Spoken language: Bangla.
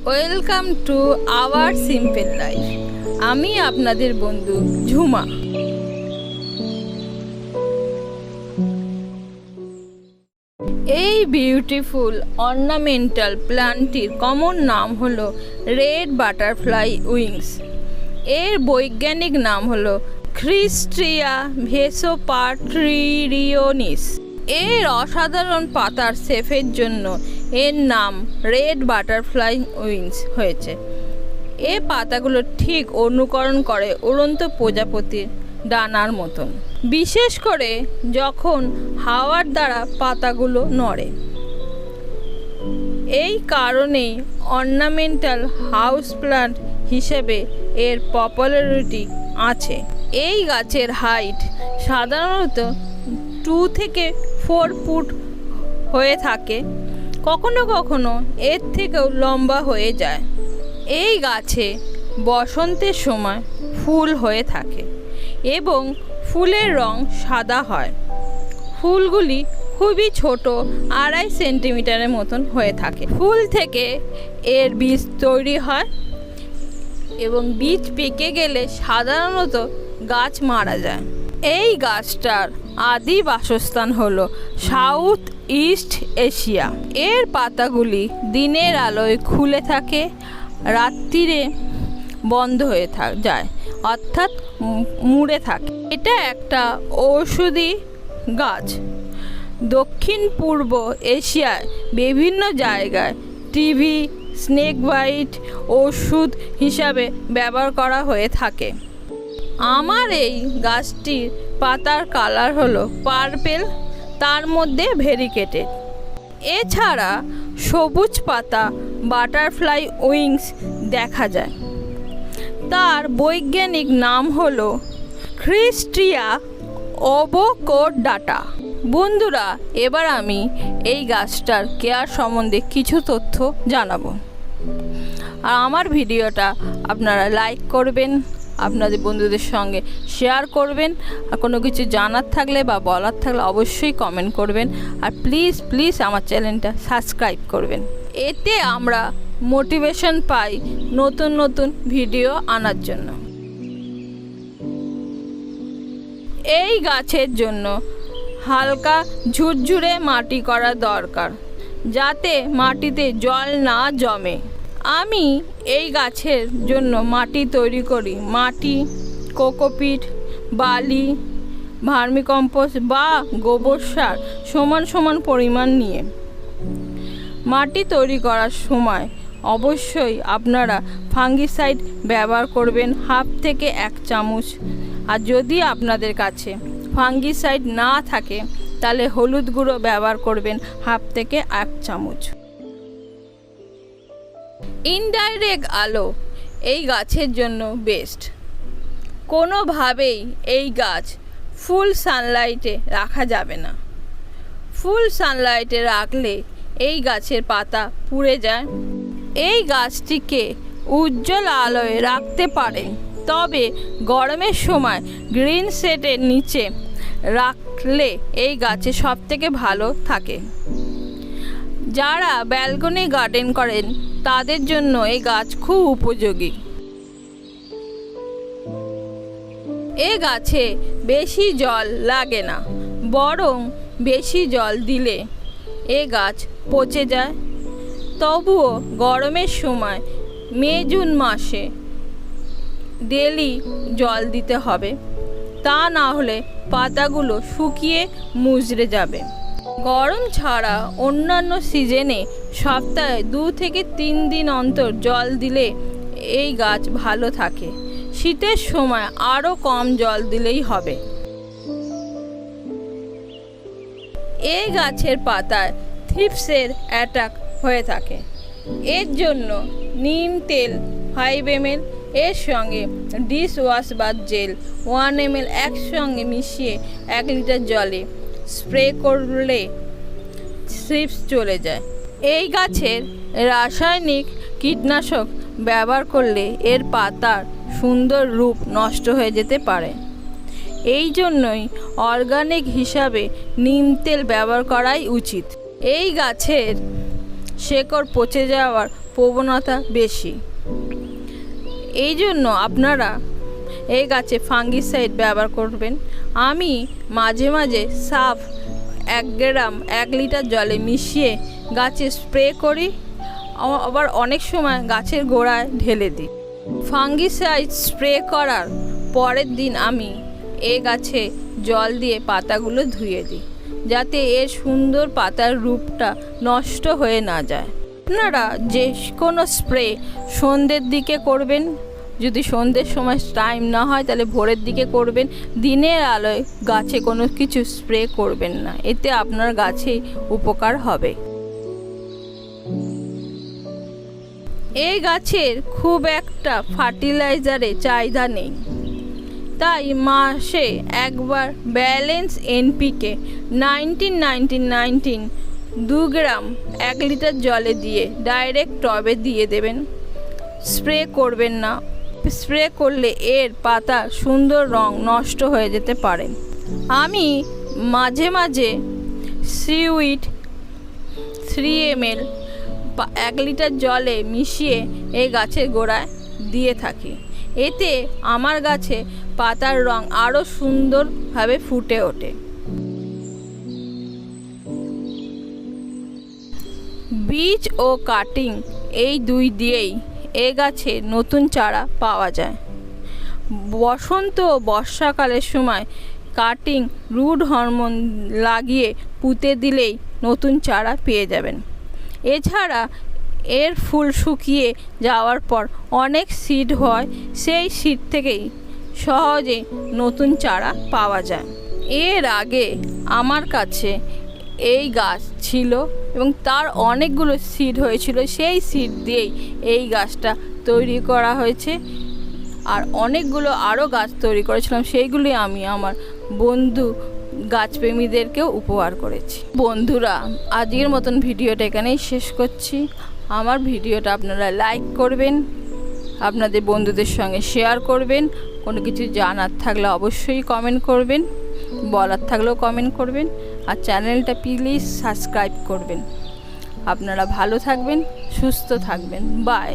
Welcome to our simple life. আমি আপনাদের বন্ধু ঝুমা। এই বিউটিফুল অর্নামেন্টাল প্ল্যান্টটির কমন নাম হলো রেড বাটারফ্লাই উইংস। এর বৈজ্ঞানিক নাম হলো ক্রিস্টিয়া ভেসপারটিলিওনিস। এর অসাধারণ পাতার শেপের জন্য এর নাম রেড বাটারফ্লাই উইংস হয়েছে। এই পাতাগুলো ঠিক অনুকরণ করে উড়ন্ত প্রজাপতির ডানার মতন, বিশেষ করে যখন হাওয়ার দ্বারা পাতাগুলো নড়ে। এই কারণেই অর্নামেন্টাল হাউস প্ল্যান্ট হিসেবে এর পপুলারিটি আছে। এই গাছের হাইট সাধারণত 2 থেকে 4 ফুট হয়ে থাকে, কখনো কখনো এর থেকেও লম্বা হয়ে যায়। এই গাছে বসন্তের সময় ফুল হয়ে থাকে এবং ফুলের রং সাদা হয়। ফুলগুলি খুবই ছোট, 2.5 সেন্টিমিটারের মতন হয়ে থাকে। ফুল থেকে এর বীজ তৈরি হয় এবং বীজ পেকে গেলে সাধারণত গাছ মারা যায়। এই গাছটার আদি বাসস্থান হলো সাউথ ইস্ট এশিয়া। এর পাতাগুলি দিনের আলোয় খুলে থাকে, রাত্রিরে বন্ধ হয়ে যায়, অর্থাৎ মুড়ে থাকে। এটা একটা ঔষধি গাছ। দক্ষিণ পূর্ব এশিয়ায় বিভিন্ন জায়গায় টিবি, স্নেক বাইট ওষুধ হিসাবে ব্যবহার করা হয়ে থাকে। আমার এই গাছটির পাতার কালার হলো পার্পেল, তার মধ্যে ভেরিকেটেড। এছাড়া সবুজ পাতা বাটারফ্লাই উইংস দেখা যায়। তার বৈজ্ঞানিক নাম হলো ক্রিস্টিয়া ওবোকোডাটা। বন্ধুরা, এবার আমি এই গাছটার কেয়ার সম্বন্ধে কিছু তথ্য জানাবো। আর আমার ভিডিওটা আপনারা লাইক করবেন, আপনাদের বন্ধুদের সঙ্গে শেয়ার করবেন। আর কোনো কিছু জানার থাকলে বা বলার থাকলে অবশ্যই কমেন্ট করবেন। আর প্লিজ প্লিজ আমার চ্যানেলটা সাবস্ক্রাইব করবেন। এতে আমরা মোটিভেশন পাই নতুন নতুন ভিডিও আনার জন্য। এই গাছের জন্য হালকা ঝুরঝুরে মাটি করা দরকার, যাতে মাটিতে জল না জমে। আমি এই গাছের জন্য মাটি তৈরি করি মাটি, কোকোপিট, বালি, ভার্মিকম্পোস্ট বা গোবর সার সমান সমান পরিমাণ নিয়ে। মাটি তৈরি করার সময় অবশ্যই আপনারা ফাঙ্গিসাইড ব্যবহার করবেন 1/2 থেকে 1 চামচ। আর যদি আপনাদের কাছে ফাঙ্গিসাইড না থাকে তাহলে হলুদ গুঁড়ো ব্যবহার করবেন 1/2 থেকে 1 চামচ। ইনডাইরেক্ট আলো এই গাছের জন্য বেস্ট। কোনোভাবেই এই গাছ ফুল সানলাইটে রাখা যাবে না। ফুল সানলাইটে রাখলে এই গাছের পাতা পুড়ে যায়। এই গাছটিকে উজ্জ্বল আলোয় রাখতে পারেন, তবে গরমের সময় গ্রিন শেডের নিচে রাখলে এই গাছে সবথেকে ভালো থাকে। যারা ব্যালকনি গার্ডেন করেন তাদের জন্য এই গাছ খুব উপযোগী। এই গাছে বেশি জল লাগে না, বরং বেশি জল দিলে এই গাছ পচে যায়। তবুও গরমের সময় মে জুন মাসে ডেলি জল দিতে হবে, তা না হলে পাতাগুলো শুকিয়ে মুজড়ে যাবে। গরম ছাড়া অন্যান্য সিজনে সপ্তাহে 2 থেকে 3 দিন অন্তর জল দিলে এই গাছ ভালো থাকে। শীতের সময় আরও কম জল দিলেই হবে। এই গাছের পাতায় থ্রিপসের অ্যাটাক হয়ে থাকে। এর জন্য নিম তেল 5 ml এর সঙ্গে ডিশ ওয়াশ বা জেল 1 ml একসঙ্গে মিশিয়ে 1 লিটার জলে স্প্রে করলে থ্রিপস চলে যায়। এই গাছের রাসায়নিক কীটনাশক ব্যবহার করলে এর পাতার সুন্দর রূপ নষ্ট হয়ে যেতে পারে। এই জন্যই অর্গানিক হিসাবে নিম তেল ব্যবহার করাই উচিত। এই গাছের শেকড় পচে যাওয়ার প্রবণতা বেশি। এই জন্য আপনারা এই গাছে ফাঙ্গিসাইড ব্যবহার করবেন। আমি মাঝে মাঝে সাফ 1 গ্রাম 1 লিটার জলে মিশিয়ে গাছে স্প্রে করি, আবার অনেক সময় গাছের গোড়ায় ঢেলে দিই। ফাঙ্গিসাইড স্প্রে করার পরের দিন আমি এই গাছে জল দিয়ে পাতাগুলো ধুয়ে দিই, যাতে এর সুন্দর পাতার রূপটা নষ্ট হয়ে না যায়। আপনারা যে কোনো স্প্রে সন্ধ্যের দিকে করবেন, যদি সন্ধ্যের সময় টাইম না হয় তাহলে ভোরের দিকে করবেন। দিনের আলোয় গাছে কোনো কিছু স্প্রে করবেন না, এতে আপনার গাছে উপকার হবে। এই গাছের খুব একটা ফার্টিলাইজারের চাহিদা নেই, তাই মাসে একবার ব্যালেন্স NPK 19-19-19 2 গ্রাম 1 লিটার জলে দিয়ে ডাইরেক্ট টবে দিয়ে দেবেন। স্প্রে করবেন না, স্প্রে করলে এর পাতা সুন্দর রং নষ্ট হয়ে যেতে পারে। আমি মাঝে মাঝে সিউইড 3 ml 1 লিটার জলে মিশিয়ে এই গাছের গোড়ায় দিয়ে থাকি, এতে আমার গাছে পাতার রং আরও সুন্দরভাবে ফুটে ওঠে। বীজ ও কাটিং এই দুই দিয়েই এ গাছে নতুন চারা পাওয়া যায়। বসন্ত ও বর্ষাকালের সময় কাটিং রুট হরমোন লাগিয়ে পুঁতে দিলেই নতুন চারা পেয়ে যাবেন। এছাড়া এর ফুল শুকিয়ে যাওয়ার পর অনেক সিড হয়, সেই সিড থেকেই সহজে নতুন চারা পাওয়া যায়। এর আগে আমার কাছে এই গাছ ছিল এবং তার অনেকগুলো সিড হয়েছিল, সেই সিড দিয়েই এই গাছটা তৈরি করা হয়েছে। আর অনেকগুলো আরও গাছ তৈরি করেছিলাম, সেইগুলি আমি আমার বন্ধু গাছপ্রেমীদেরকেও উপহার করেছি। বন্ধুরা, আজকের মতন ভিডিওটা এখানেই শেষ করছি। আমার ভিডিওটা আপনারা লাইক করবেন, আপনাদের বন্ধুদের সঙ্গে শেয়ার করবেন। কোনো কিছু জানার থাকলে অবশ্যই কমেন্ট করবেন, বলার থাকলেও কমেন্ট করবেন। আর চ্যানেলটা প্লিজ সাবস্ক্রাইব করবেন। আপনারা ভালো থাকবেন, সুস্থ থাকবেন। বাই।